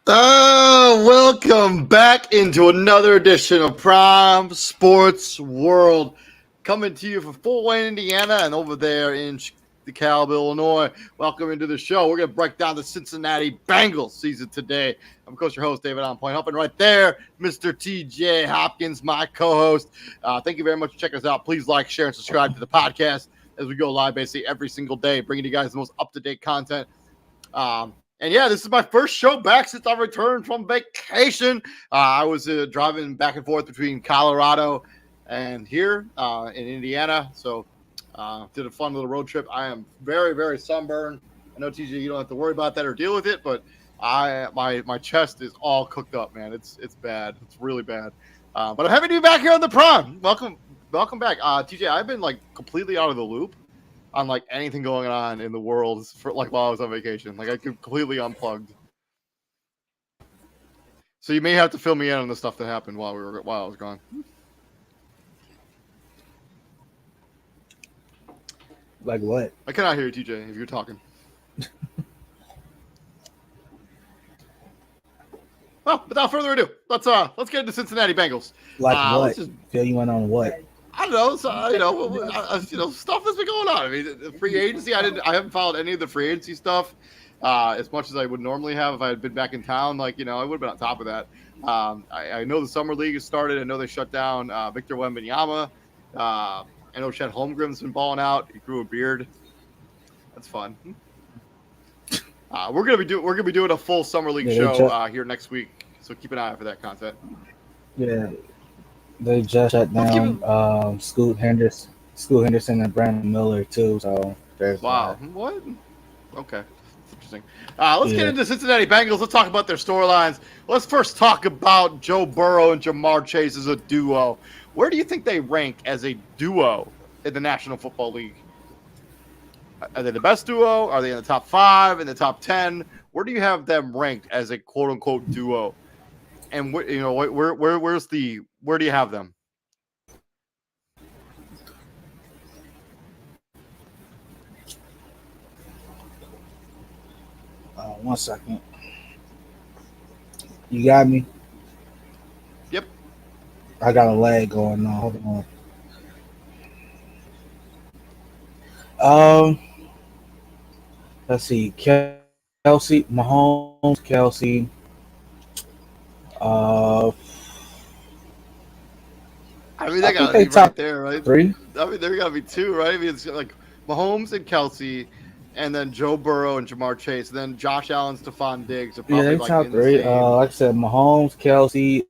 Welcome back into another edition of Prime Sports World. Coming to you from Fort Wayne, Indiana, and over there in DeKalb, Illinois. Welcome into the show. We're going to break down the Cincinnati Bengals season today. I'm, of course, your host, David On Point. Helping right there, Mr. TJ Hopkins, my co-host. Thank you very much for checking us out. Please like, share, and subscribe to the podcast as we go live basically every single day, bringing you guys the most up-to-date content. And yeah, this is my first show back since I returned from vacation. I was driving back and forth between Colorado and here in Indiana. So did a fun little road trip. I am very, very sunburned. I know, TJ, you don't have to worry about that or deal with it, but my chest is all cooked up, man. It's bad. It's really bad. But I'm happy to be back here on the Prime. Welcome back. TJ, I've been like completely out of the loop on like anything going on in the world for like while I was on vacation. Like I completely unplugged. So you may have to fill me in on the stuff that happened while I was gone. Like what? I cannot hear you, TJ, if you're talking. Well, without further ado, let's get into Cincinnati Bengals. Like what? Fill you in on what? I don't know. So stuff that's been going on. I mean, the free agency. I haven't followed any of the free agency stuff as much as I would normally have if I had been back in town. Like I would have been on top of that. I know the summer league has started. I know they shut down Victor Wembanyama. I know Chet Holmgren's been balling out. He grew a beard. That's fun. We're gonna be doing a full summer league show here next week. So keep an eye out for that content. Yeah. They just shut down Scoot Henderson, and Brandon Miller too. So there's wow. That. What? Okay, that's interesting. Let's get into Cincinnati Bengals. Let's talk about their storylines. Let's first talk about Joe Burrow and Jamar Chase as a duo. Where do you think they rank as a duo in the National Football League? Are they the best duo? Are they in the top 5, in the top 10? Where do you have them ranked as a quote unquote duo? And where do you have them? One second. You got me? Yep. I got a lag going on. Hold on. Let's see. Kelsey, Mahomes, Kelsey. I mean, they gotta be right there, right? 3. I mean, there gotta be 2, right? I mean, it's like Mahomes and Kelsey, and then Joe Burrow and Jamar Chase, and then Josh Allen, Stephon Diggs are probably like top 3. Like I said, Mahomes, Kelsey,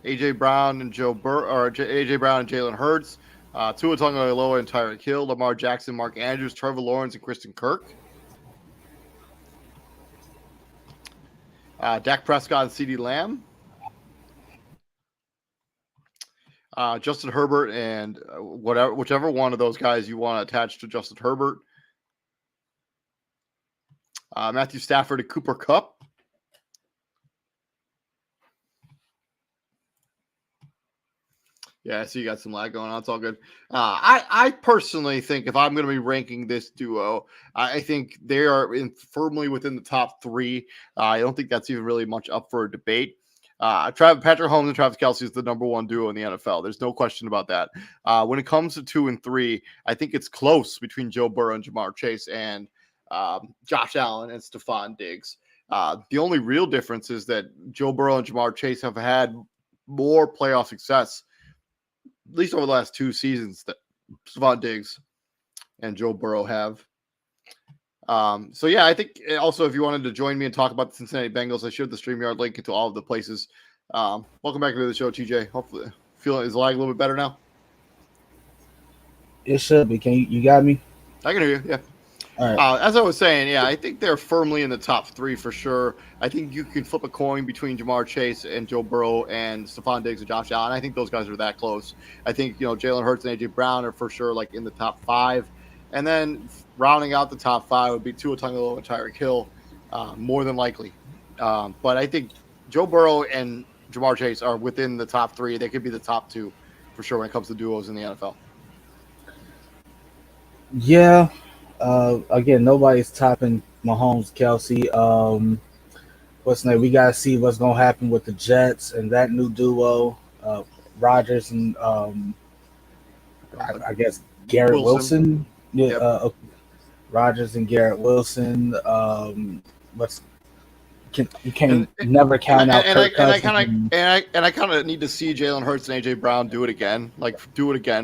AJ Brown and AJ Brown and Jalen Hurts, Tua Tagovailoa and Tyreek Hill, Lamar Jackson, Mark Andrews, Trevor Lawrence, and Kristen Kirk. Dak Prescott and CeeDee Lamb. Justin Herbert and whichever one of those guys you want to attach to Justin Herbert. Matthew Stafford and Cooper Kupp. Yeah, I see you got some lag going on. It's all good. I personally think if I'm going to be ranking this duo, I think they are firmly within the top 3. I don't think that's even really much up for a debate. Patrick Mahomes and Travis Kelce is the number 1 duo in the NFL. There's no question about that. When it comes to 2 and 3, I think it's close between Joe Burrow and Jamar Chase and Josh Allen and Stephon Diggs. The only real difference is that Joe Burrow and Jamar Chase have had more playoff success, at least over the last 2 seasons, that Stephon Diggs and Joe Burrow have. So yeah, I think also if you wanted to join me and talk about the Cincinnati Bengals, I shared the StreamYard link into all of the places. Welcome back to the show, TJ. Hopefully, is the lag a little bit better now? It should be. You got me? I can hear you. Yeah. All right. As I was saying, yeah, I think they're firmly in the top 3 for sure. I think you can flip a coin between Jamar Chase and Joe Burrow and Stephon Diggs and Josh Allen. I think those guys are that close. I think Jalen Hurts and AJ Brown are for sure like in the top 5. And then rounding out the top 5 would be Tua Tagovailoa and Tyreek Hill, more than likely. But I think Joe Burrow and Jamar Chase are within the top 3. They could be the top 2 for sure when it comes to duos in the NFL. Yeah. Again, nobody's topping Mahomes, Kelsey. what's name? We gotta see what's gonna happen with the Jets and that new duo, Rogers and I guess Garrett Wilson. Yeah, Yep. Rogers and Garrett Wilson. What's you can't And never count out Kirk Cousins. I kind of need to see Jalen Hurts and AJ Brown do it again,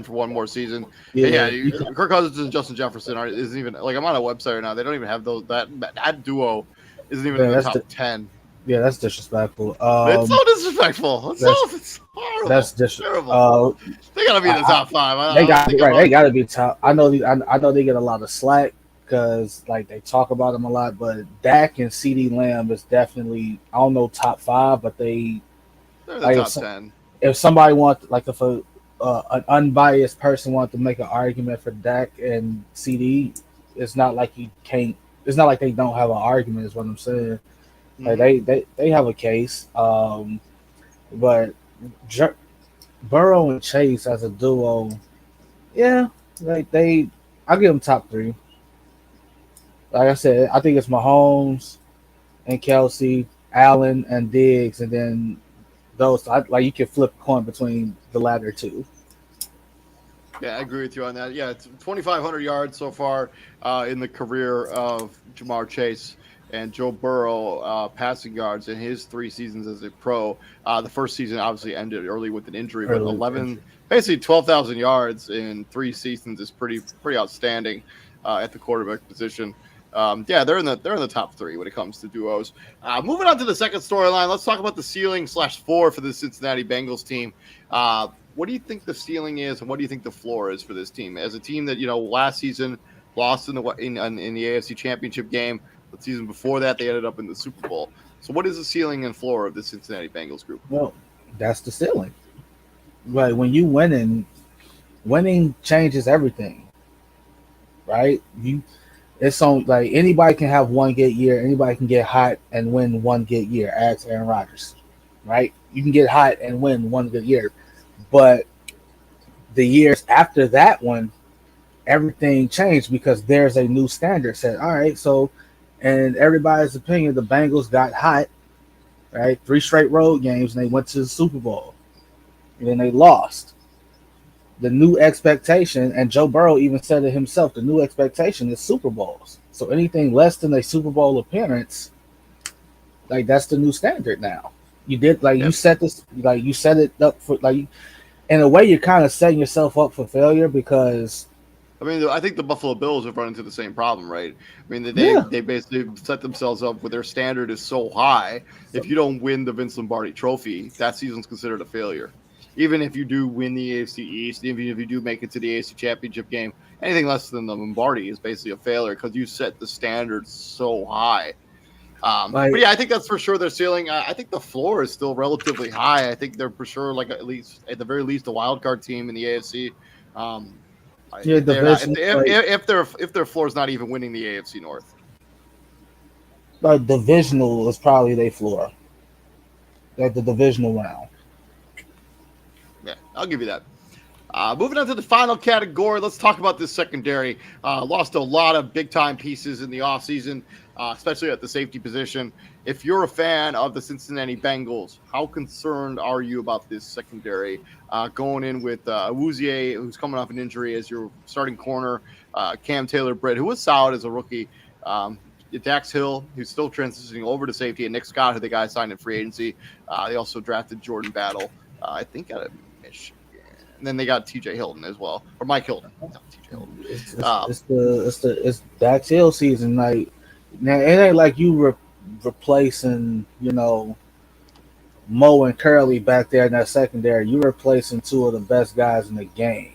for one more season. Yeah, Kirk Cousins and Justin Jefferson isn't even like I'm on a website right now. They don't even have those. That duo isn't even in the top 10. Yeah, that's disrespectful. It's so disrespectful. It's horrible. That's terrible. They gotta be in the top 5. They gotta be top. I know they get a lot of slack because like they talk about them a lot, but Dak and CD Lamb is definitely I don't know top 5, but they're the top 10. If somebody wants if an unbiased person wants to make an argument for Dak and CD, it's not like you can't. It's not like they don't have an argument. Is what I'm saying. Like they have a case, but Burrow and Chase as a duo, yeah, I give them top 3. Like I said, I think it's Mahomes and Kelsey, Allen and Diggs, and then those. You can flip a coin between the latter 2. Yeah, I agree with you on that. Yeah, it's 2,500 yards so far in the career of Jamar Chase. And Joe Burrow passing yards in his 3 seasons as a pro. The first season obviously ended early with an injury, but 12,000 yards in 3 seasons is pretty outstanding at the quarterback position. They're in the top 3 when it comes to duos. Moving on to the second storyline, let's talk about the ceiling/floor for the Cincinnati Bengals team. What do you think the ceiling is, and what do you think the floor is for this team? As a team that last season lost in the AFC Championship game. The season before that, they ended up in the Super Bowl. So what is the ceiling and floor of the Cincinnati Bengals group? Well, that's the ceiling. Right. When you winning changes everything. Right? It's on anybody can have one good year, anybody can get hot and win one good year. Ask Aaron Rodgers. Right? You can get hot and win one good year. But the years after that one, everything changed because there's a new standard set. All right, so in everybody's opinion, the Bengals got hot, right? 3 straight road games, and they went to the Super Bowl. And then they lost. The new expectation, and Joe Burrow even said it himself, the new expectation is Super Bowls. So anything less than a Super Bowl appearance, that's the new standard now. You did you set this, you set it up for in a way you're kind of setting yourself up for failure because. I mean, I think the Buffalo Bills have run into the same problem, right? I mean, they basically set themselves up where their standard is so high. If you don't win the Vince Lombardi Trophy, that season's considered a failure. Even if you do win the AFC East, even if you do make it to the AFC Championship game, anything less than the Lombardi is basically a failure because you set the standard so high. But yeah, I think that's for sure their ceiling. I think the floor is still relatively high. I think they're for sure at the very least a wild card team in the AFC. If their floor is not even winning the AFC North, divisional is probably their floor. The divisional round. Yeah, I'll give you that. Moving on to the final category, let's talk about this secondary. Lost a lot of big-time pieces in the offseason, especially at the safety position. If you're a fan of the Cincinnati Bengals, how concerned are you about this secondary? Going in with Awuzie, who's coming off an injury as your starting corner, Cam Taylor-Britt, who was solid as a rookie, Dax Hill, who's still transitioning over to safety, and Nick Scott, who the guy signed in free agency. They also drafted Jordan Battle, I think out of Michigan. And then they got TJ Hilton as well, or Mike Hilton. Not TJ Hilton. It's Dax Hill season. Now it ain't like you replacing Mo and Curley back there in that secondary. You're replacing 2 of the best guys in the game.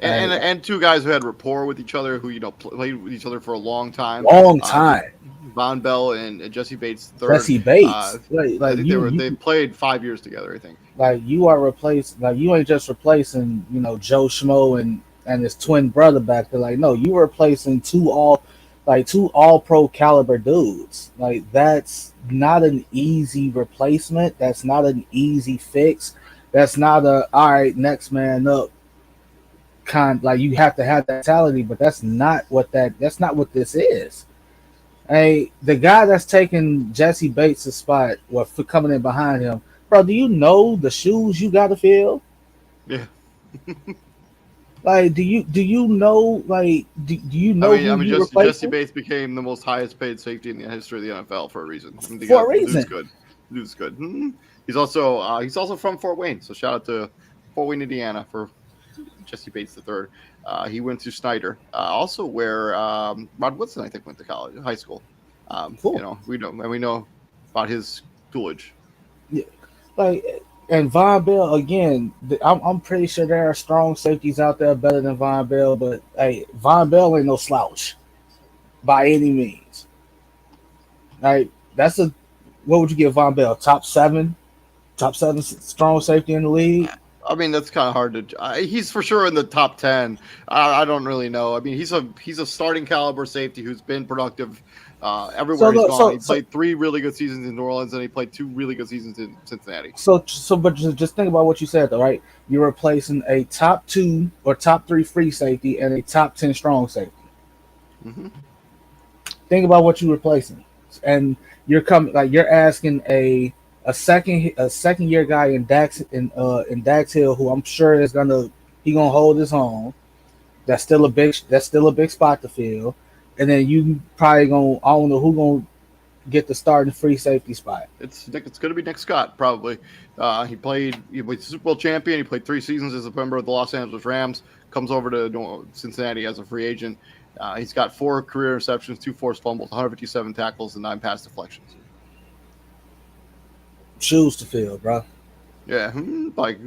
And 2 guys who had rapport with each other, who played with each other for a long time. Von Bell and Jesse Bates III. Jesse Bates. I think they played 5 years together, I think. You are you ain't just replacing, Joe Schmo and his twin brother back there. No, you were replacing 2 all pro caliber dudes. That's not an easy replacement. That's not an easy fix. That's not all right, next man up. You have to have that mentality, but that's not what this is. Hey, the guy that's taking Jesse Bates' spot, or for coming in behind him, bro. Do you know the shoes you got to fill? Yeah. Like, do you know like do you I know mean, I who mean, you Jesse replacing Bates became the most highest paid safety in the history of the NFL for a reason. I mean, for a the dude's reason? good. The dude's good. He's also from Fort Wayne. So shout out to Fort Wayne, Indiana, for Jesse Bates the third. He went to Snyder, also where Rod Woodson, I think, went to college, high school. Cool. We know about his Coolidge. Yeah. Like, and Von Bell again. I'm pretty sure there are strong safeties out there better than Von Bell, but hey, Von Bell ain't no slouch by any means. Like, that's a what would you give Von Bell? Top seven strong safety in the league. I mean, that's kind of hard to. He's for sure in the top 10. I don't really know. I mean, he's a starting caliber safety who's been productive So everywhere he's look, gone. so He so played 3 really good seasons in New Orleans, and he played 2 really good seasons in Cincinnati. but just think about what you said though, right? You're replacing a top two or top three free safety and a top 10 strong safety. Hmm. Think about what you're replacing, and you're asking a second year guy in Dax Hill, who I'm sure he gonna hold his own. That's still a big spot to fill, and then you probably gonna I don't know who gonna get the starting free safety spot. It's going to be Nick Scott probably. He was Super Bowl champion. He played 3 seasons as a member of the Los Angeles Rams. Comes over to Cincinnati as a free agent. He's got 4 career interceptions, 2 forced fumbles, 157 tackles, and 9 pass deflections. Shoes to fill, bro. Yeah, like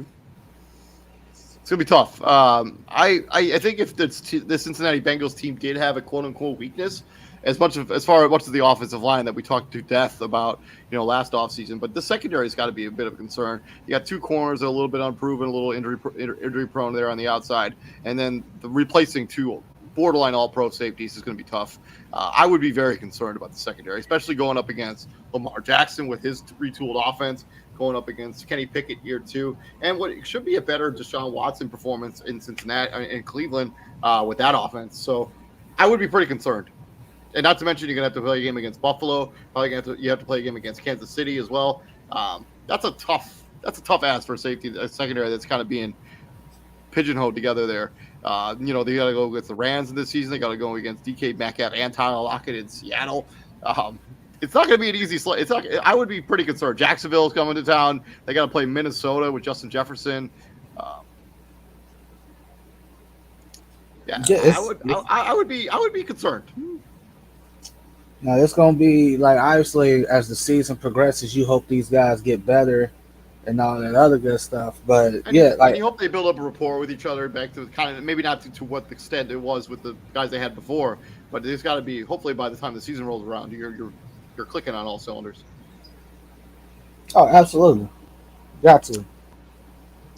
it's gonna be tough. I think if the Cincinnati Bengals team did have a quote unquote weakness, as far as the offensive line that we talked to death about, last offseason, but the secondary's got to be a bit of a concern. You got 2 corners that are a little bit unproven, a little injury prone there on the outside, and then replacing 2 borderline all pro safeties is going to be tough. I would be very concerned about the secondary, especially going up against Lamar Jackson with his retooled offense, going up against Kenny Pickett year 2, and what should be a better Deshaun Watson performance in in Cleveland with that offense. So I would be pretty concerned. And not to mention, you're gonna have to play a game against Buffalo. You have to play a game against Kansas City as well. That's a tough ask for a secondary that's kind of being pigeonholed together there. They got to go against the Rams in this season. They got to go against DK Metcalf and Tyler Lockett in Seattle. It's not going to be an easy slate. It's not. I would be pretty concerned. Jacksonville's coming to town. They got to play Minnesota with Justin Jefferson. Yeah, Yeah, I would be concerned. now it's gonna be like obviously as the season progresses, you hope these guys get better and all that other good stuff. But yeah, And like you hope they build up a rapport with each other, back to kind of maybe not to what extent it was with the guys they had before, but there's got to be, hopefully by the time the season rolls around, you're clicking on all cylinders. oh, absolutely, got to.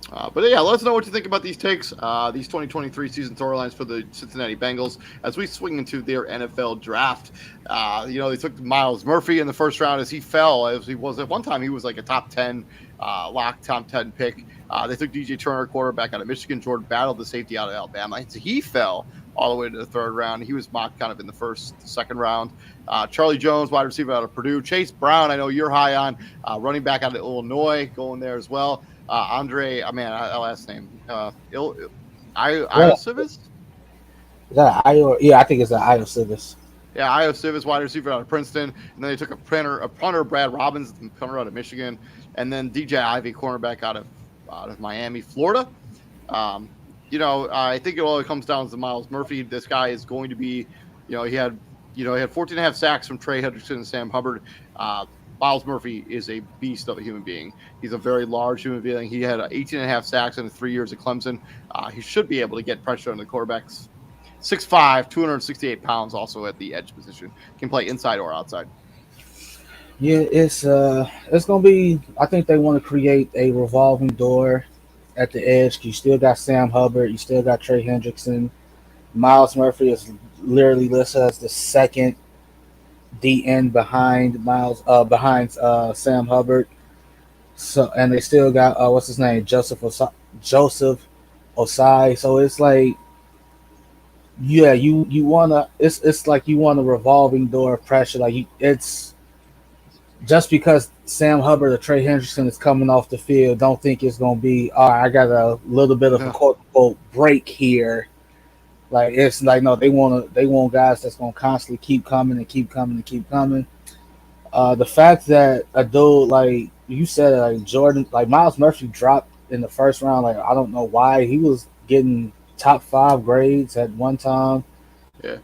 But yeah, let us know what you think about these takes, these 2023 season storylines for the Cincinnati Bengals as we swing into their NFL draft. They took Miles Murphy in the first round as he fell, as he was at one time. He was like a top 10 lock, top 10 pick. They took DJ Turner, quarterback out of Michigan. Jordan Battle, the safety out of Alabama. So he fell all the way to the third round. He was mocked kind of in the second round. Charlie Jones, wide receiver out of Purdue. Chase Brown, I know you're high on, running back out of Illinois, going there as well. Andre, last name, Civis? Is that Iowa? Yeah, I think it's Iowa Civis. Yeah, Iowa Civis, wide receiver out of Princeton. And then they took a punter, Brad Robbins, punter out of Michigan. And then DJ Ivy, cornerback out of Miami, Florida. I think it all comes down to Miles Murphy. This guy is going to be, he had 14 and a half sacks from Trey Hendrickson and Sam Hubbard. Miles Murphy is a beast of a human being. He's a very large human being. He had 18 and a half sacks in 3 years at Clemson. He should be able to get pressure on the quarterbacks. 6'5", 268 pounds, also at the edge position. Can play inside or outside. Yeah, it's gonna be. I think they want to create a revolving door at the edge. You still got Sam Hubbard. You still got Trey Hendrickson. Miles Murphy is literally listed as the second DN behind Sam Hubbard. So and they still got what's his name, Joseph Osai. So it's like Yeah, you wanna. It's like you want a revolving door of pressure. It's just because Sam Hubbard or Trey Hendrickson is coming off the field. Don't think it's gonna be. All right, I got a little bit of a No. quote unquote break here. Like it's like no, they want guys that's gonna constantly keep coming and keep coming and keep coming. The fact that a dude like you said, like Jordan, like Miles Murphy dropped in the first round. Like I don't know why he was getting top 5 grades at one time. Yeah.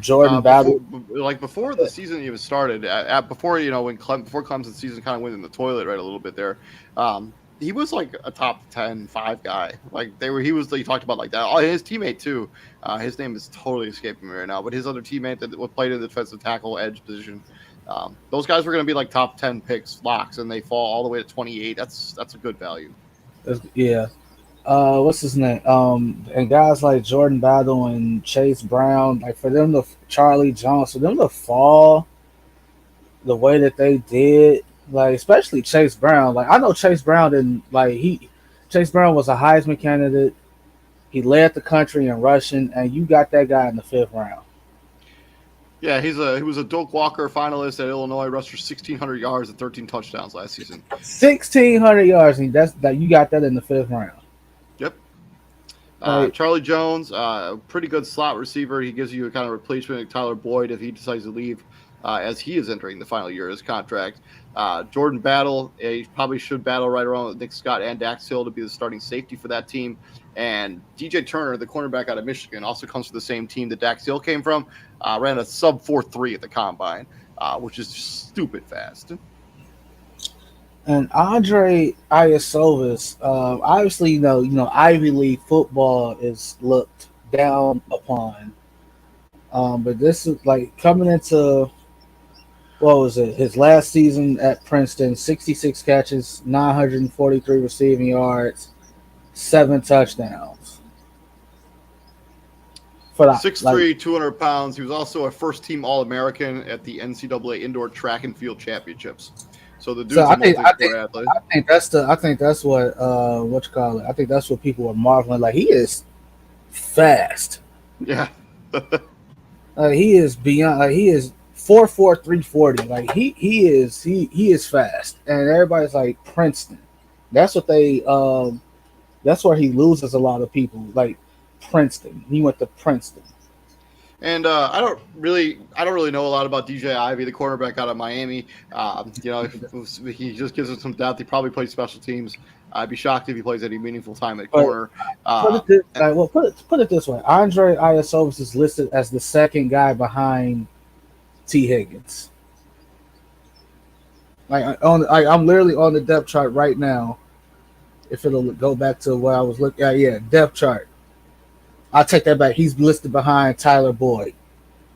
Jordan Before, Battle. like before the season even started, before before Clemson's season kind of went in the toilet right a little bit there, he was like a top 10-5 guy. Like he was. You talked about like that. Oh, his teammate too. His name is totally escaping me right now, but his other teammate that played in the defensive tackle edge position, those guys were going to be like top 10 picks locks, and they fall all the way to 28. That's a good value. Yeah. What's his name? And guys like Jordan Battle and Chase Brown, like for them to Charlie Jones, for them to fall the way that they did, like especially Chase Brown. Like I know Chase Brown didn't like he Chase Brown was a Heisman candidate. He led the country in rushing, and you got that guy in the 5th round. Yeah, he was a Doak Walker finalist at Illinois, rushed for 1,600 yards and 13 touchdowns last season. 1,600 yards, and that's that you got that in the 5th round. Yep. Like Charlie Jones, pretty good slot receiver. He gives you a kind of replacement of Tyler Boyd if he decides to leave, as he is entering the final year of his contract. Jordan Battle, he probably should battle right around with Nick Scott and Dax Hill to be the starting safety for that team. And DJ Turner, the cornerback out of Michigan, also comes from the same team that Dax Hill came from. Ran a sub 4.3 at the combine, which is just stupid fast. and Andre Iosovas, obviously, Ivy League football is looked down upon. But this is like coming into what was it? His last season at Princeton, 66 catches, 943 receiving yards, 7 touchdowns. For the 6'3", 200 pounds. He was also a first-team All-American at the NCAA Indoor Track and Field Championships. So the dude's so a multi-sport athlete. I think that's what you call it. I think that's what people are marveling. Like he is fast. Yeah. He is beyond. Like he is 4'4", 340. Like he is fast, and everybody's like Princeton. That's what they. That's where he loses a lot of people. Like Princeton, he went to Princeton. And I don't really know a lot about DJ Ivy, the cornerback out of Miami. He just gives us some depth. He probably plays special teams. I'd be shocked if he plays any meaningful time at corner. Put it this way: Andre Iosovas is listed as the second guy behind T. Higgins. I'm literally on the depth chart right now. If it'll go back to what I was looking at, yeah, depth chart. I'll take that back. He's listed behind Tyler Boyd.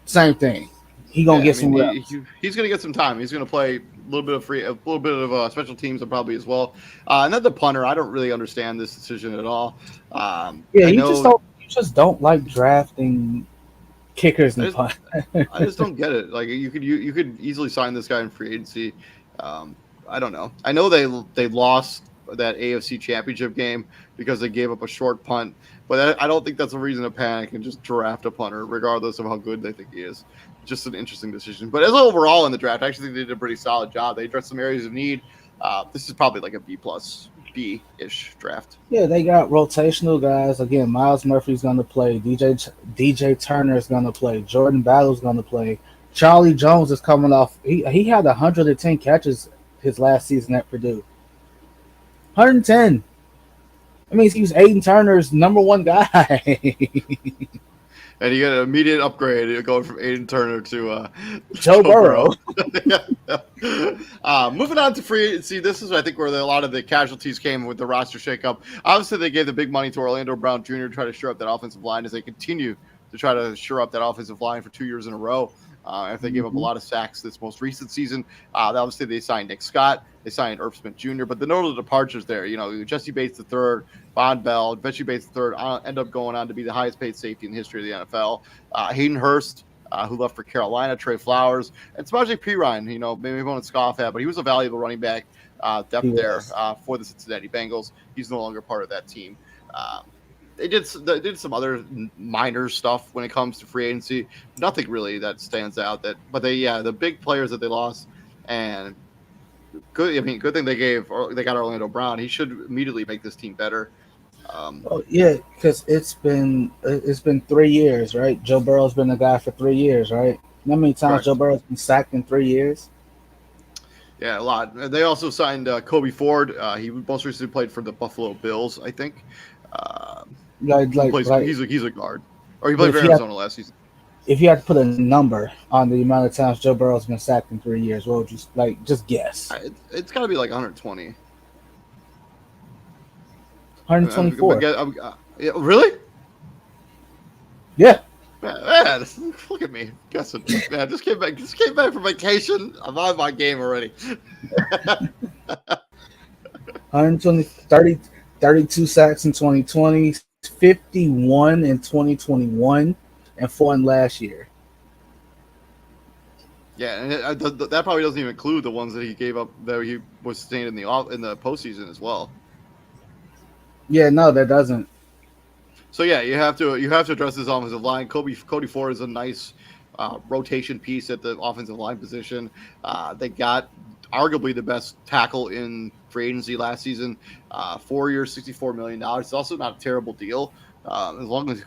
Same thing. He's gonna get some reps. He's gonna get some time. He's gonna play a little bit of special teams, probably as well. And then the punter, I don't really understand this decision at all. You just don't like drafting kickers and punters. I just don't get it. Like you could easily sign this guy in free agency. I don't know. I know they lost that AFC Championship game because they gave up a short punt, but I don't think that's a reason to panic and just draft a punter, regardless of how good they think he is. Just an interesting decision. But as overall in the draft, I actually think they did a pretty solid job. They addressed some areas of need. This is probably like a B-ish draft. Yeah, they got rotational guys. Again, Miles Murphy's going to play. DJ Turner is going to play. Jordan Battle's going to play. Charlie Jones is coming off. He had 110 catches his last season at Purdue. 110. I mean, he was Aiden Turner's number one guy. And you get an immediate upgrade going from Aiden Turner to Joe Burrow. Moving on to free agency, this is I think where a lot of the casualties came with the roster shakeup. Obviously, they gave the big money to Orlando Brown Jr. to try to shore up that offensive line as they continue to try to shore up that offensive line for 2 years in a row. If they gave up a lot of sacks this most recent season, obviously they signed Nick Scott, they signed Irv Smith Jr., but the notable departures there, Jesse Bates III, Von Bell, Vesey Bates III end up going on to be the highest paid safety in the history of the NFL. Hayden Hurst, who left for Carolina, Trey Flowers, and Samaje Perine, maybe everyone would scoff at, but he was a valuable running back depth there for the Cincinnati Bengals. He's no longer part of that team. They did some other minor stuff when it comes to free agency. Nothing really that stands out. But the big players that they lost, and good. I mean, good thing they got Orlando Brown. He should immediately make this team better. Oh yeah, because it's been 3 years, right? Joe Burrow's been the guy for 3 years, right? How many times Correct. Joe Burrow's been sacked in 3 years? Yeah, a lot. They also signed Kobe Ford. He most recently played for the Buffalo Bills, I think. Uh, Like, he like, plays. like. He's a guard, or he But played for Arizona last season. if you had to put a number on the amount of times Joe Burrow's been sacked in 3 years, what would you just guess? It's got to be like 120. 124. Yeah, really? Yeah. Man, look at me guessing. Man, just came back from vacation. I'm on my game already. 120, 32 sacks in 2020, 51 in 2021, and 4 in last year. Yeah, and that probably doesn't even include the ones that he gave up that he was staying in the postseason as well. Yeah, no, that doesn't. So yeah, you have to address this offensive line. Cody Ford is a nice rotation piece at the offensive line position. They got arguably the best tackle in free agency last season. 4 years, $64 million. It's also not a terrible deal as long as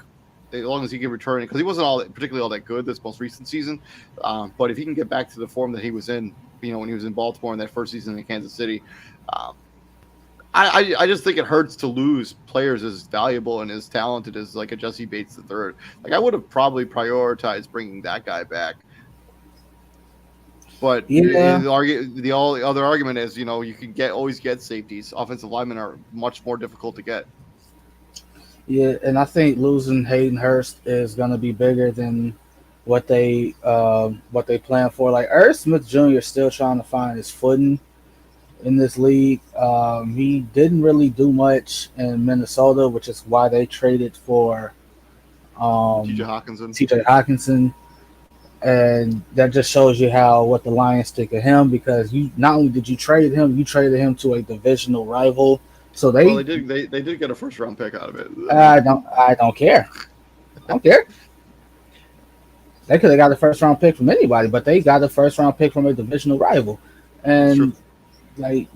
he can return it, because he wasn't particularly all that good this most recent season. But if he can get back to the form that he was in, when he was in Baltimore in that first season in Kansas City, I just think it hurts to lose players as valuable and as talented as like a Jesse Bates III. Like, I would have probably prioritized bringing that guy back. But Yeah. the other argument is, you can always get safeties. Offensive linemen are much more difficult to get. Yeah, and I think losing Hayden Hurst is going to be bigger than what they plan for. Like, Irv Smith Jr. is still trying to find his footing in this league. He didn't really do much in Minnesota, which is why they traded for TJ Hawkinson. And that just shows you what the Lions think of him, because you not only did you trade him, you traded him to a divisional rival. So they did get a first round pick out of it. I don't care. I don't care. They could have got a first round pick from anybody, but they got a first round pick from a divisional rival. And and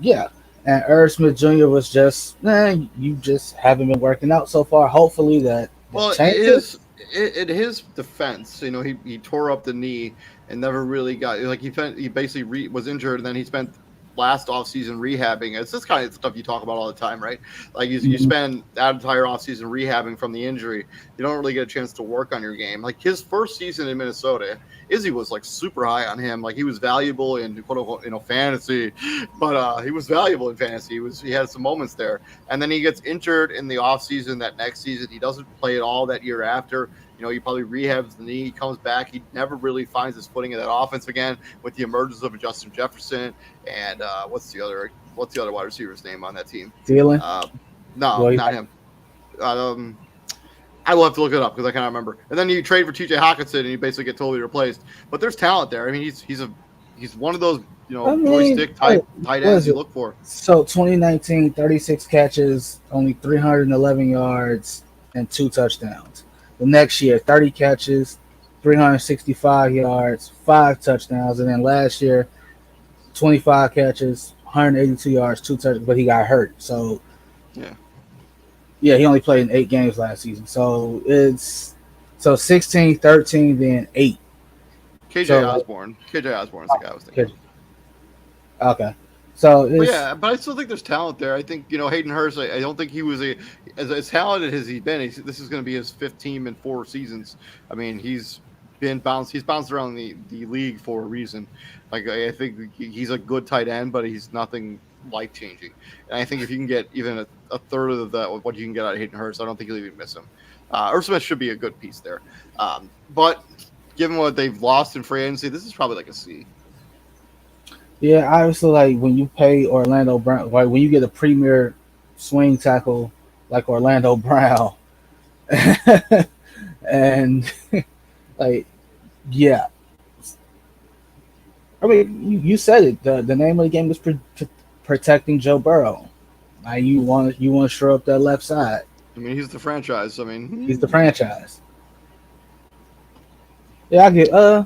Irv Smith Jr. was just, you just haven't been working out so far. Hopefully that changes. In his defense, he tore up the knee and never really got, like, he basically was injured, and then he spent last offseason rehabbing. It's this kind of stuff you talk about all the time, right? Like, you spend that entire offseason rehabbing from the injury. You don't really get a chance to work on your game. Like, his first season in Minnesota, Izzy was like super high on him. Like, he was valuable in quote unquote fantasy, but he was valuable in fantasy. He had some moments there, and then he gets injured in the offseason. That next season, he doesn't play at all that year after. He probably rehabs the knee. He comes back. He never really finds his footing in that offense again, with the emergence of Justin Jefferson and what's the other wide receiver's name on that team? Thielen? No, not him. I will have to look it up because I cannot remember. And then you trade for TJ Hawkinson and you basically get totally replaced. But there's talent there. I mean, he's one of those joystick type tight ends you look for. So 2019, 36 catches, only 311 yards, and 2 touchdowns. The next year, 30 catches, 365 yards, 5 touchdowns, and then last year, 25 catches, 182 yards, 2 touchdowns, but he got hurt. So yeah, he only played in 8 games last season. So it's 16, 13, then 8. KJ Osborne. KJ Osborne is the guy I was thinking. Okay. So but I still think there's talent there. I think Hayden Hurst. I don't think he was as talented as he's been. This is going to be his 5th team in 4 seasons. I mean, he's bounced around the league for a reason. Like, I think he's a good tight end, but he's nothing life changing. And I think if you can get even a third of that, what you can get out of Hayden Hurst, I don't think you'll even miss him. Irv Smith should be a good piece there. But given what they've lost in free agency, this is probably like a C. Yeah, obviously, like, when you pay Orlando Brown, like when you get a premier swing tackle like Orlando Brown, and like, yeah, I mean, you said it. The name of the game is protecting Joe Burrow. Like, you want to shore up that left side. I mean, he's the franchise. I He's the mean, franchise. Yeah, I get. I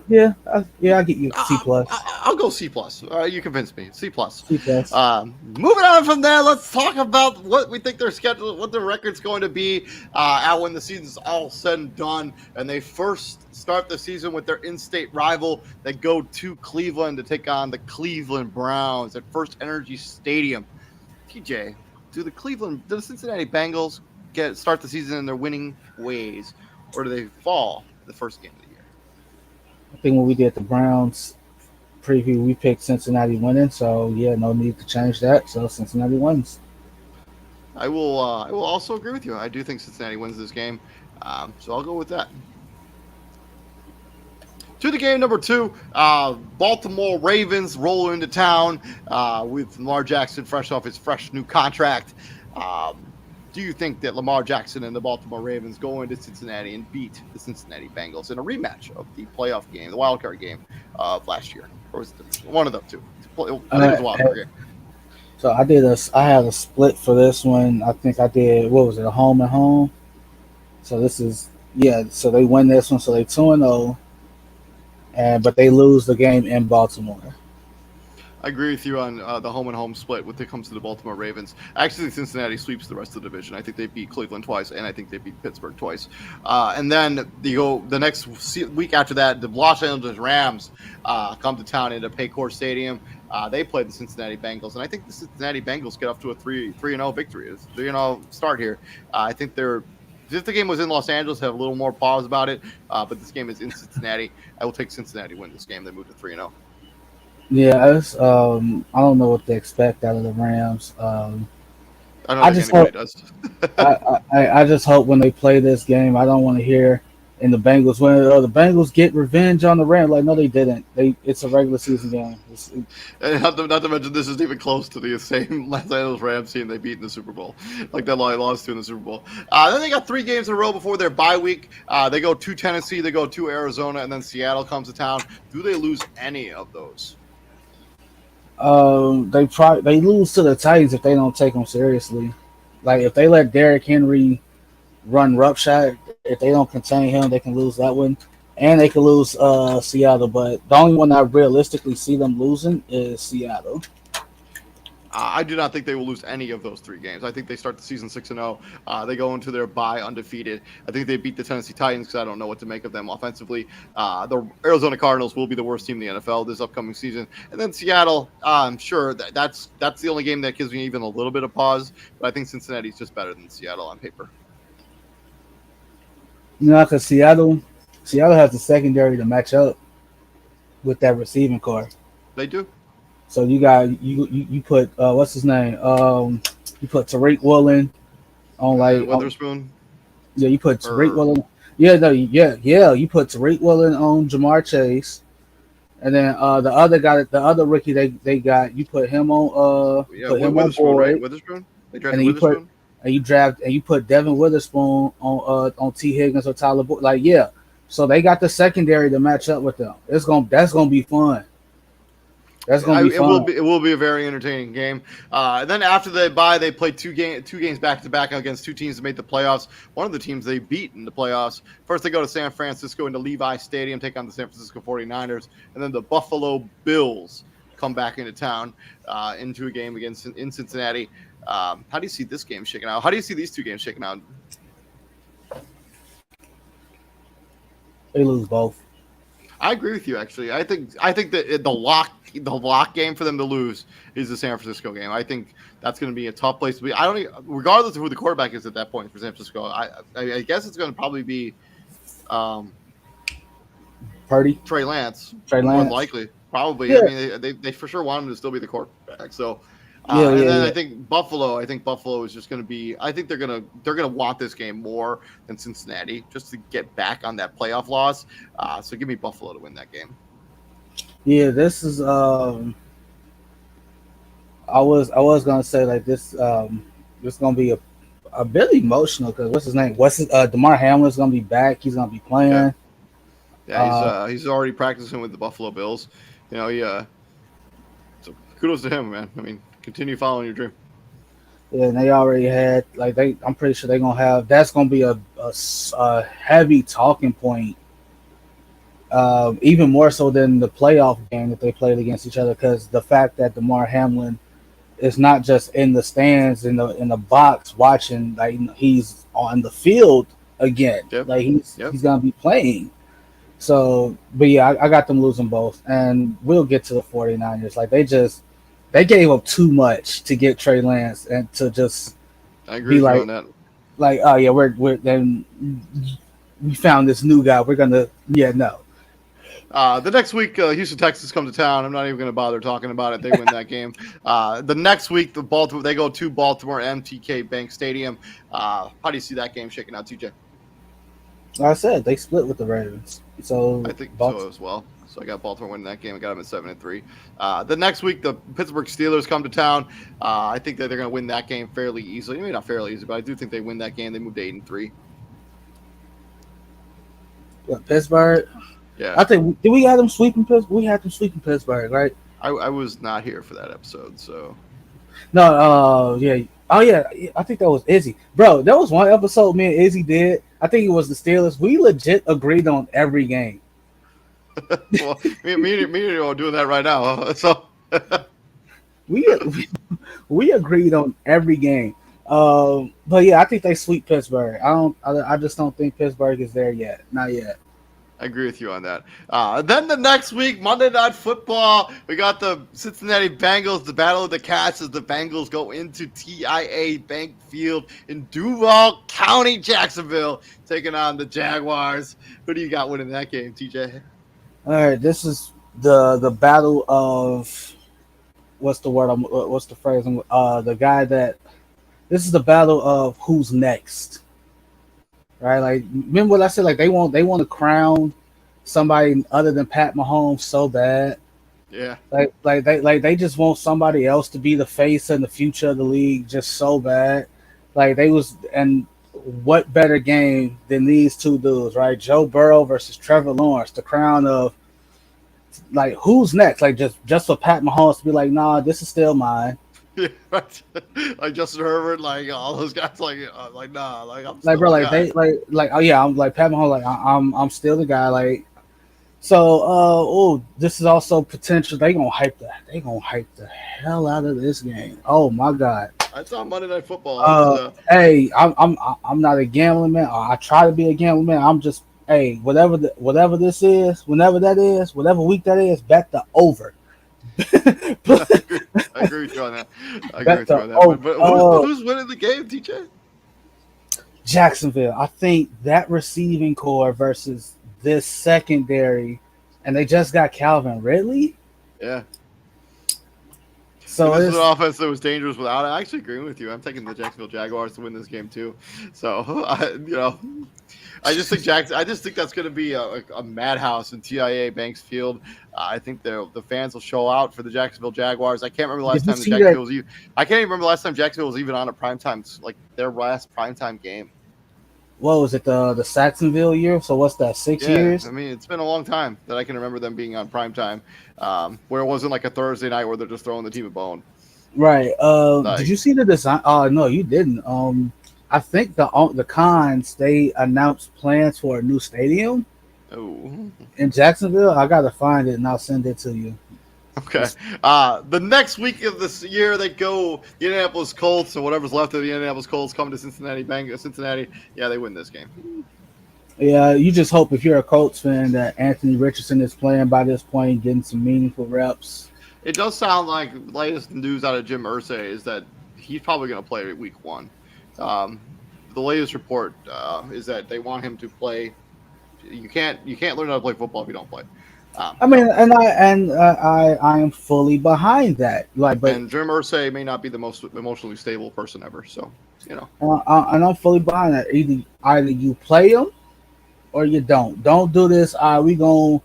get you C plus. I'll go C plus. You convinced me. C plus. C plus. Moving on from there, let's talk about what we think their schedule, what their record's going to be out when the season's all said and done, and they first start the season with their in-state rival. They go to Cleveland to take on the Cleveland Browns at First Energy Stadium. TJ, do the Cincinnati Bengals start the season in their winning ways, or do they fall the first game of the year? I think when we did the Browns preview, we picked Cincinnati winning. So yeah, no need to change that. So Cincinnati wins. I will also agree with you. I do think Cincinnati wins this game, so I'll go with that. To the game number 2, Baltimore Ravens roll into town with Lamar Jackson fresh off his fresh new contract. Do you think that Lamar Jackson and the Baltimore Ravens go into Cincinnati and beat the Cincinnati Bengals in a rematch of the playoff game, the wild card game of last year? Or was it one of them two? I think it was a wild card game. So I had a split for this one. I think I did, what was it, a home and home? So this is, so they win this one. So they 2-0, but they lose the game in Baltimore. I agree with you on the home and home split when it comes to the Baltimore Ravens. Actually, Cincinnati sweeps the rest of the division. I think they beat Cleveland twice, and I think they beat Pittsburgh twice. And then the next week after that, the Los Angeles Rams come to town into Paycor Stadium. They play the Cincinnati Bengals, and I think the Cincinnati Bengals get off to a 3-0 victory. It's 3-0 start here. I think if the game was in Los Angeles, have a little more pause about it. But this game is in Cincinnati. I will take Cincinnati win this game. They move to 3-0. Yeah, I don't know what to expect out of the Rams. I just hope I just hope when they play this game, I don't want to hear in the Bengals win. The Bengals get revenge on the Rams. Like, no, they didn't. It's a regular season game. And not to mention, this isn't even close to the same Los Angeles Rams team they beat in the Super Bowl, like that lost to in the Super Bowl. Then they got 3 games in a row before their bye week. They go to Tennessee, they go to Arizona, and then Seattle comes to town. Do they lose any of those? They lose to the Titans if they don't take them seriously. Like, if they let Derrick Henry run roughshod, if they don't contain him, they can lose that one, and they can lose Seattle. But the only one I realistically see them losing is Seattle. I do not think they will lose any of those 3 games. I think they start the season 6-0. They go into their bye undefeated. I think they beat the Tennessee Titans because I don't know what to make of them offensively. The Arizona Cardinals will be the worst team in the NFL this upcoming season. And then Seattle, I'm sure that's the only game that gives me even a little bit of pause. But I think Cincinnati's just better than Seattle on paper. Because Seattle has the secondary to match up with that receiving core. They do. So you got you put what's his name? You put Tariq Woolen on Witherspoon. You put Tariq Woolen. You put Tariq Woolen on Jamar Chase, and then the other guy, the other rookie they got, you put him on Witherspoon, right? Witherspoon. They drafted Witherspoon. You put Devin Witherspoon on T Higgins or Tyler Boyd. So they got the secondary to match up with them. That's gonna be fun. That's gonna be fun. It will be a very entertaining game. And then after the bye, they played two games back to back against 2 teams that made the playoffs. One of the teams they beat in the playoffs. First, they go to San Francisco into Levi Stadium, take on the San Francisco 49ers, and then the Buffalo Bills come back into town into a game in Cincinnati. How do you see this game shaking out? How do you see these 2 games shaking out? They lose both. I agree with you. Actually, I think that the lock game for them to lose is the San Francisco game. I think that's going to be a tough place to be. Regardless of who the quarterback is at that point for San Francisco, I guess it's going to probably be Trey Lance. More than likely, probably. Yeah. I mean, they for sure want him to still be the quarterback. So. I think Buffalo is just going to be. I think they're going to want this game more than Cincinnati just to get back on that playoff loss. So give me Buffalo to win that game. Yeah, this is. I was going to say like this. This going to be a bit emotional because what's his name? DeMar Hamlin's going to be back. He's going to be playing. Yeah, he's already practicing with the Buffalo Bills. So kudos to him, man. I mean. Continue following your dream. Yeah, and they already had I'm pretty sure they're gonna have that's gonna be a heavy talking point, even more so than the playoff game that they played against each other. Because the fact that Damar Hamlin is not just in the stands in the box watching, like he's on the field again, Yep. like Yep. he's gonna be playing. So, but yeah, I got them losing both, and we'll get to the 49ers. Like they gave up too much to get Trey Lance and to just I agree be with you on that. oh yeah, we're then we found this new guy. We're gonna no. The next week, Houston Texans come to town. I'm not even going to bother talking about it. They win that game. The next week, they go to Baltimore MTK Bank Stadium. How do you see that game shaking out, TJ? Like I said, they split with the Ravens, so I think so as well. So I got Baltimore winning that game. I got them at 7-3. The next week, the Pittsburgh Steelers come to town. I think that they're going to win that game fairly easily. Maybe not fairly easy, but I do think they win that game. They moved to 8-3. Pittsburgh. Yeah, I think did we have them sweeping Pittsburgh? We had them sweeping Pittsburgh, right? I was not here for that episode, so No, yeah. Oh yeah, I think that was Izzy. Bro, there was one episode me and Izzy did. I think it was the Steelers. We legit agreed on every game. well, me and you are doing that right now. So we agreed on every game. But yeah, I think they sweep Pittsburgh. I just don't think Pittsburgh is there yet. Not yet. I agree with you on that. Then the next week, Monday Night Football, we got the Cincinnati Bengals, the Battle of the Cats as the Bengals go into TIA Bank Field in Duval County, Jacksonville, taking on the Jaguars. Who do you got winning that game, TJ? All right, this is the battle of what's the word? What's the phrase? The guy that this is the battle of who's next. Right, like remember what I said? Like they want to crown somebody other than Pat Mahomes so bad. Yeah, they just want somebody else to be the face and the future of the league just so bad. Like and what better game than these two dudes, right? Joe Burrow versus Trevor Lawrence, the crown of like who's next? Like just for Pat Mahomes to be like, nah, this is still mine. yeah, right. Like Justin Herbert, like all those guys, like nah, like I'm Like still bro, the like guy. they oh yeah, I'm like Pat Mahomes, like I'm still the guy. Like so, this is also potential. They gonna hype the hell out of this game. Oh my god. I saw Monday Night Football. Hey, I'm not a gambling man. I try to be a gambling man. I'm just whatever this is, whenever that is, whatever week that is, bet the over. I agree with you on that. But who's winning the game, TJ? Jacksonville. I think that receiving core versus this secondary, and they just got Calvin Ridley. Yeah. So this it's is an offense that was dangerous without it. I actually agree with you. I'm taking the Jacksonville Jaguars to win this game too. So I just think that's going to be a madhouse in TIA Banks Field. I think the fans will show out for the Jacksonville Jaguars. I can't remember the last time I can't even remember the last time Jacksonville was even on a primetime, like their last primetime game. what was it, the Saxonville year? So what's that, 6 years? I mean, it's been a long time that I can remember them being on primetime, where it wasn't like a Thursday night where they're just throwing the team a bone. Right. Did you see the design? Oh no, you didn't. I think the Cons, they announced plans for a new stadium Oh. in Jacksonville. I gotta find it and I'll send it to you. Okay. The next week of this year, they go the Indianapolis Colts, or whatever's left of the Indianapolis Colts, come to Cincinnati Bengals. Cincinnati, yeah, they win this game. Yeah, you just hope if you're a Colts fan that Anthony Richardson is playing by this point, getting some meaningful reps. It does sound like latest news out of Jim Irsay is that he's probably going to play week 1. The latest report is that they want him to play. You can't learn how to play football if you don't play. I mean, I am fully behind that. And Jim Irsay may not be the most emotionally stable person ever. So, and I'm fully behind that. Either you play him or you don't. Don't do this. We going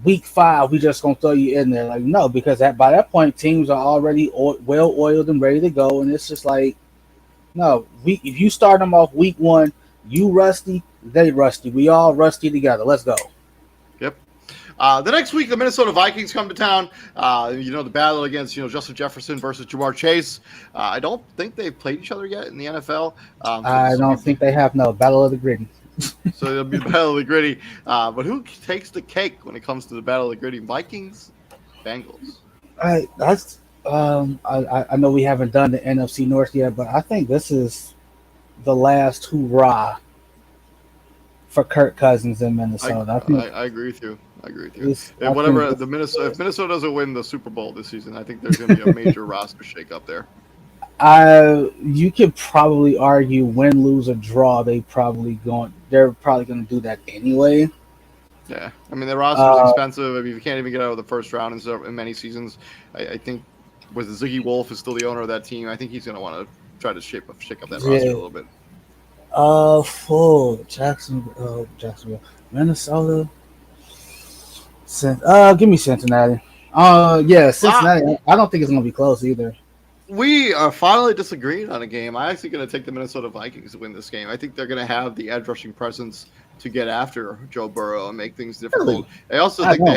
week 5. We just gonna throw you in there. Like no, because by that point teams are already well oiled and ready to go, and it's just like no. If you start them off week 1, you rusty, they rusty. We all rusty together. Let's go. Yep. The next week, the Minnesota Vikings come to town. The battle against Justin Jefferson versus Jamar Chase. I don't think they've played each other yet in the NFL. I don't think they have no battle of the gritty. So it'll be the battle of the gritty. But who takes the cake when it comes to the battle of the gritty? Vikings, Bengals. I know we haven't done the NFC North yet, but I think this is the last hurrah for Kirk Cousins in Minnesota. I agree with you. If Minnesota doesn't win the Super Bowl this season, I think there's going to be a major roster shakeup there. You could probably argue win, lose, or draw. They're probably going to do that anyway. Yeah, I mean the roster is expensive. I mean, you can't even get out of the first round in many seasons. I think with Ziggy Wolf is still the owner of that team. I think he's going to want to try to shake up that roster a little bit. For Jacksonville, Minnesota. Give me Cincinnati. Cincinnati. I don't think it's going to be close either. We are finally disagreeing on a game. I'm actually going to take the Minnesota Vikings to win this game. I think they're going to have the edge rushing presence to get after Joe Burrow and make things difficult. Really? I also think they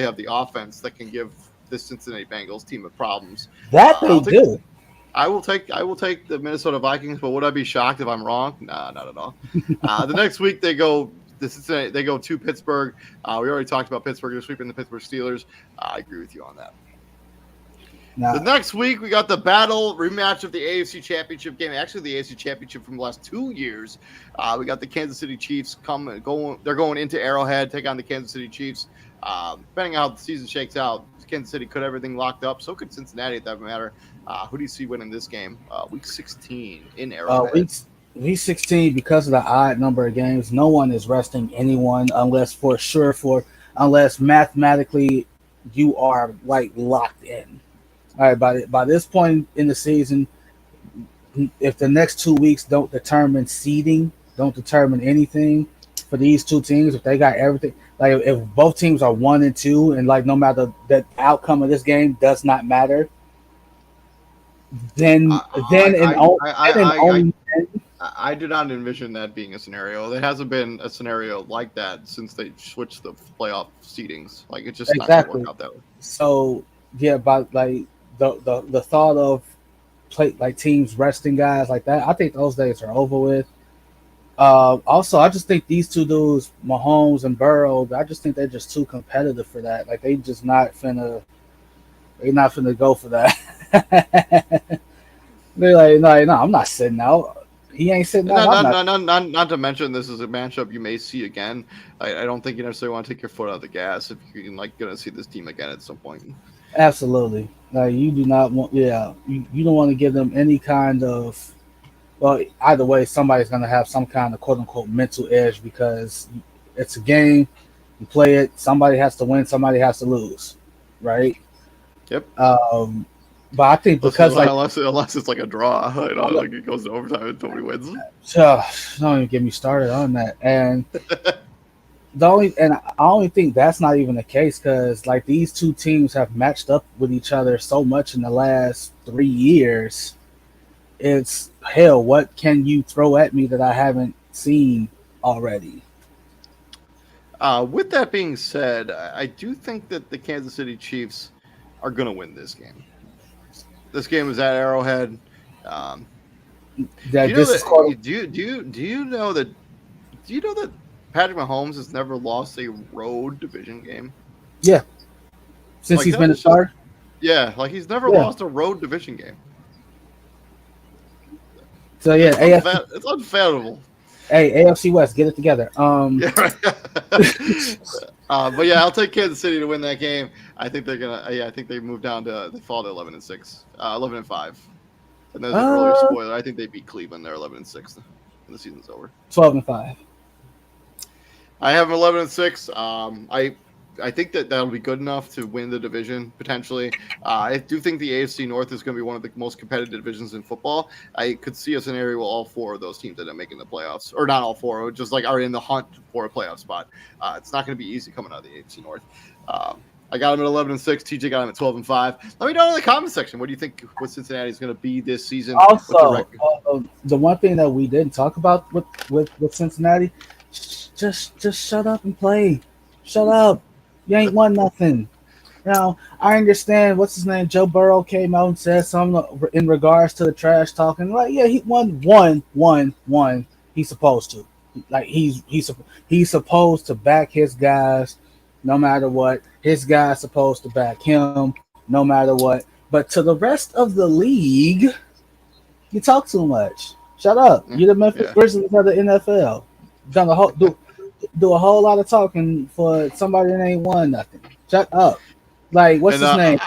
have the offense that can give the Cincinnati Bengals team of problems. That they do. I will take the Minnesota Vikings, but would I be shocked if I'm wrong? Nah, not at all. The next week they go to Pittsburgh. We already talked about Pittsburgh. They're sweeping the Pittsburgh Steelers. I agree with you on that. The next week, we got the rematch of the AFC Championship game. Actually, the AFC Championship from the last 2 years. We got the Kansas City Chiefs going. They're going into Arrowhead, take on the Kansas City Chiefs. Depending on how the season shakes out, Kansas City could have everything locked up. So could Cincinnati, at that matter. Who do you see winning this game? Week 16 in Arrowhead. Week 16, because of the odd number of games, no one is resting anyone unless mathematically you are locked in. All right, by this point in the season, if the next 2 weeks don't determine seeding, don't determine anything for these two teams, if they got everything, if both teams are 1 and 2, and no matter the outcome of this game does not matter, I do not envision that being a scenario. There hasn't been a scenario like that since they switched the playoff seedings. It's just not going to work out that way. So yeah, but the thought of teams resting guys like that, I think those days are over with. Also, I just think these two dudes, Mahomes and Burrow, I just think they're just too competitive for that. They're not finna go for that. They're no, I'm not sitting out. He ain't sitting out. Not to mention, this is a matchup you may see again. I don't think you necessarily want to take your foot out of the gas if you're going to see this team again at some point. Absolutely. You do not want. Yeah, you don't want to give them any kind of. Well, either way, somebody's going to have some kind of quote unquote mental edge because it's a game. You play it. Somebody has to win. Somebody has to lose. Right. Yep. But I think because unless it's a draw, it goes to overtime and nobody wins. Don't even get me started on that. And I only think that's not even the case because these two teams have matched up with each other so much in the last 3 years. It's hell. What can you throw at me that I haven't seen already? With that being said, I do think that the Kansas City Chiefs are going to win this game. This game is at Arrowhead. Do you know that Patrick Mahomes has never lost a road division game? Yeah, since he's been a starter. Yeah, he's never lost a road division game. So yeah, it's unfathomable. Hey, AFC West, get it together. Yeah, right. But yeah, I'll take Kansas City to win that game. I think they're gonna. I think they move down to they fall to 11-6, 11-5. And there's an earlier spoiler. I think they beat Cleveland. They're 11-6, and the season's over. 12-5. I have them 11-6. I think that'll be good enough to win the division potentially. I do think the AFC North is going to be one of the most competitive divisions in football. I could see a scenario where all four of those teams end up making the playoffs, or not all four, just are in the hunt for a playoff spot. It's not going to be easy coming out of the AFC North. I got them at 11-6. TJ got them at 12-5. Let me know in the comment section. What do you think what Cincinnati is going to be this season? Also, the one thing that we didn't talk about with Cincinnati, just shut up and play. Shut up. You ain't won nothing. I understand what's his name. Joe Burrow came out and said something in regards to the trash talking. Like, yeah, he won. He's supposed to. Like he's supposed to back his guys no matter what. His guys supposed to back him no matter what. But to the rest of the league, you talk too much. Shut up. You're the Memphis Grizzlies of the NFL. Done do a whole lot of talking for somebody that ain't won nothing. Shut up. Like, what's his name?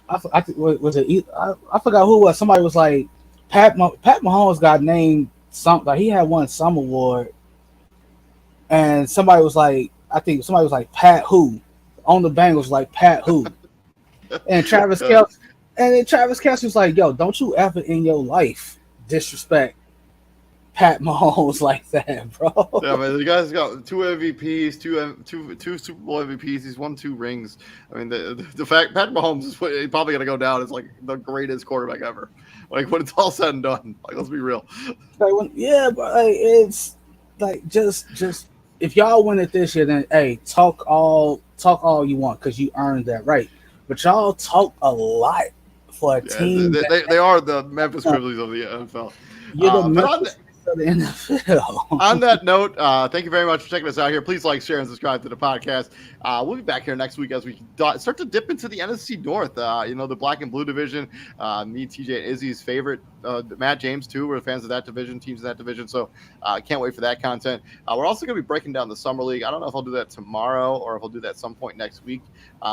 Was it? I forgot who it was. Somebody was like, Pat Mahomes got named something. Like, he had won some award, and somebody was like, I think somebody was like, Pat who? On the Bengals was like, Pat who? And Travis Kelce was like, yo, don't you ever in your life disrespect Pat Mahomes like that, bro. Yeah, man, the guy's got 2 MVPs, two Super Bowl MVPs. He's won 2 rings. I mean, the fact Pat Mahomes is probably going to go down as like the greatest quarterback ever. Like when it's all said and done. Like, let's be real. But it's like just if y'all win it this year, then hey, talk all you want because you earned that right. But y'all talk a lot for a team. They are the Memphis Grizzlies of the NFL. You're the Memphis of the NFL. On that note, thank you very much for checking us out here. Please like, share, and subscribe to the podcast. We'll be back here next week as we start to dip into the NFC North. The black and blue division. Me, TJ, and Izzy's favorite. Matt James, too. We're fans of that division, teams in that division. So can't wait for that content. We're also going to be breaking down the Summer League. I don't know if I'll do that tomorrow or if I'll do that at some point next week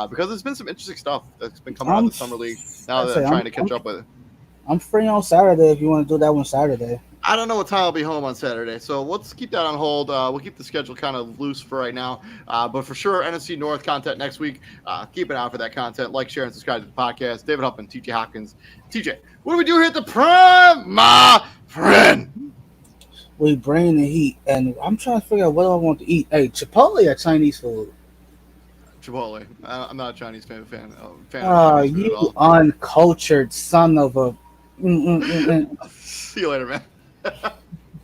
because there's been some interesting stuff that's been coming out of the Summer League now that I'm trying to catch up with it. I'm free on Saturday if you want to do that one Saturday. I don't know what time I'll be home on Saturday, so let's keep that on hold. We'll keep the schedule kind of loose for right now, but for sure, NFC North content next week. Keep an eye out for that content. Like, share, and subscribe to the podcast. David Huffman, TJ Hopkins. TJ, what do we do here at the Prime, my friend? We bring the heat, and I'm trying to figure out what I want to eat. Hey, Chipotle or Chinese food? Chipotle. I'm not a Chinese fan of Chinese food at all. Uncultured son of a... See you later, man.